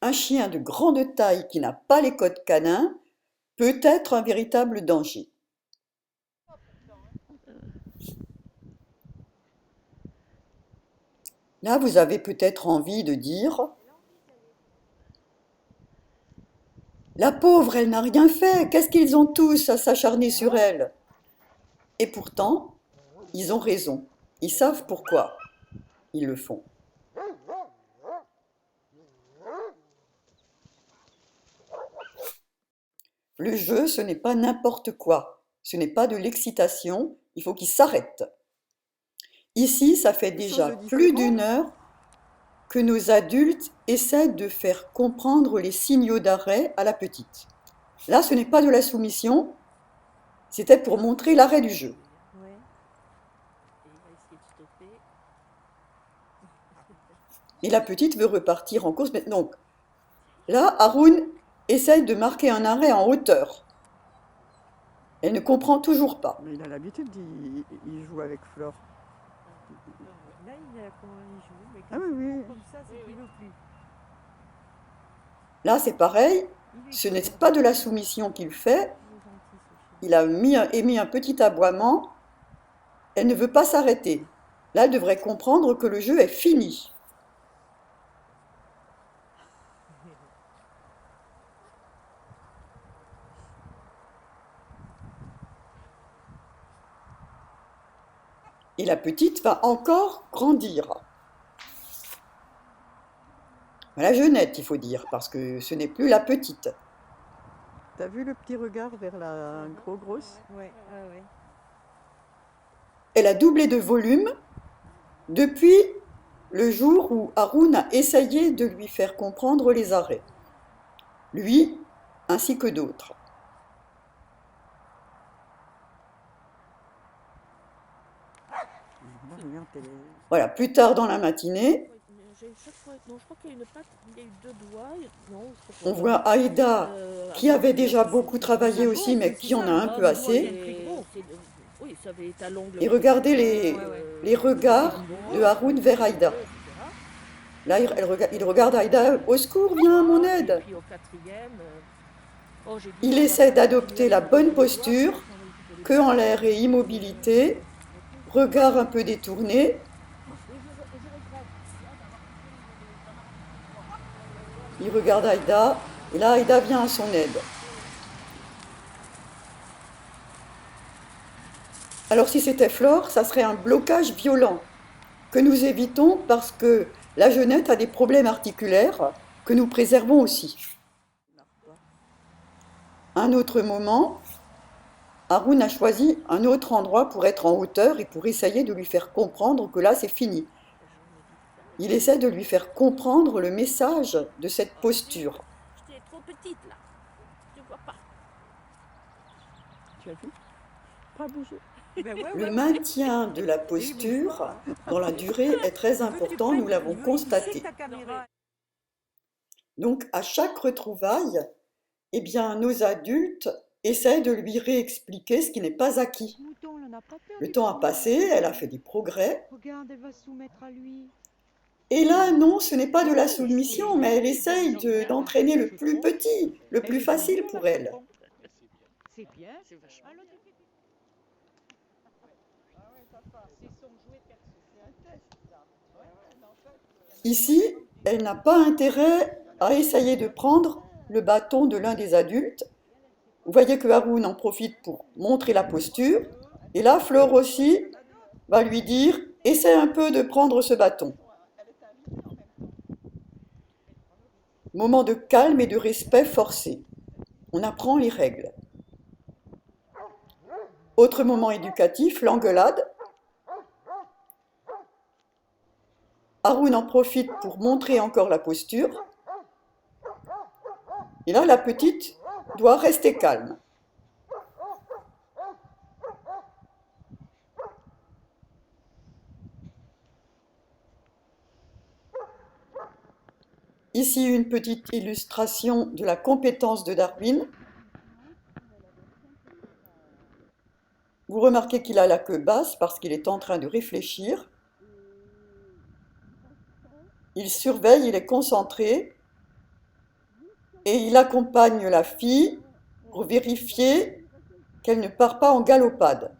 Un chien de grande taille qui n'a pas les codes canins peut être un véritable danger. Là, vous avez peut-être envie de dire: la pauvre, elle n'a rien fait, qu'est-ce qu'ils ont tous à s'acharner sur elle? Et pourtant, ils ont raison, ils savent pourquoi ils le font. Le jeu, ce n'est pas n'importe quoi, ce n'est pas de l'excitation, il faut qu'il s'arrête. Ici, ça fait déjà plus d'une heure que nos adultes essaient de faire comprendre les signaux d'arrêt à la petite. Là, ce n'est pas de la soumission, c'était pour montrer l'arrêt du jeu. Et la petite veut repartir en course. Mais donc, là, Haroun essaye de marquer un arrêt en hauteur. Elle ne comprend toujours pas. Mais il a l'habitude, il joue avec Flore. Là, il a comment il joue, mais Ah oui. comme ça, c'est qu'il veut plus. Là, c'est pareil, ce n'est pas de la soumission qu'il fait. Il a émis un petit aboiement. Elle ne veut pas s'arrêter. Là, elle devrait comprendre que le jeu est fini. Et la petite va encore grandir. La jeunette, il faut dire, parce que ce n'est plus la petite. T'as vu le petit regard vers la grosse? Ouais. Elle a doublé de volume depuis le jour où Haroun a essayé de lui faire comprendre les arrêts. Lui, ainsi que d'autres. Voilà, plus tard dans la matinée, on voit Aïda, qui avait déjà beaucoup travaillé aussi, mais qui en a un peu assez. Et regardez les regards de Haroun vers Aïda. Là, il regarde Aïda, au secours, viens à mon aide. Il essaie d'adopter la bonne posture, queue en l'air et immobilité, regard un peu détourné. Il regarde Aïda, et là, Aïda vient à son aide. Alors si c'était Flore, ça serait un blocage violent que nous évitons parce que la jeunette a des problèmes articulaires que nous préservons aussi. Un autre moment, Haroun a choisi un autre endroit pour être en hauteur et pour essayer de lui faire comprendre que là c'est fini. Il essaie de lui faire comprendre le message de cette posture. Tu es trop petite là, tu vois pas. Tu as vu? Pas bouger. Le maintien de la posture dans la durée est très important, nous l'avons constaté. Donc à chaque retrouvaille, eh bien, nos adultes essaient de lui réexpliquer ce qui n'est pas acquis. Le temps a passé, elle a fait des progrès. Regarde, elle va se soumettre à lui. Et là, non, ce n'est pas de la soumission, mais elle essaye d'entraîner le plus petit, le plus facile pour elle. C'est bien, c'est vachement. Ici, elle n'a pas intérêt à essayer de prendre le bâton de l'un des adultes. Vous voyez que Haroun en profite pour montrer la posture. Et là, Flore aussi va lui dire « Essaie un peu de prendre ce bâton ». Moment de calme et de respect forcé. On apprend les règles. Autre moment éducatif, l'engueulade. Haroun en profite pour montrer encore la posture. Et là, la petite doit rester calme. Ici, une petite illustration de la compétence de Darwin. Vous remarquez qu'il a la queue basse parce qu'il est en train de réfléchir. Il surveille, il est concentré. et il accompagne la fille pour vérifier qu'elle ne part pas en galopade.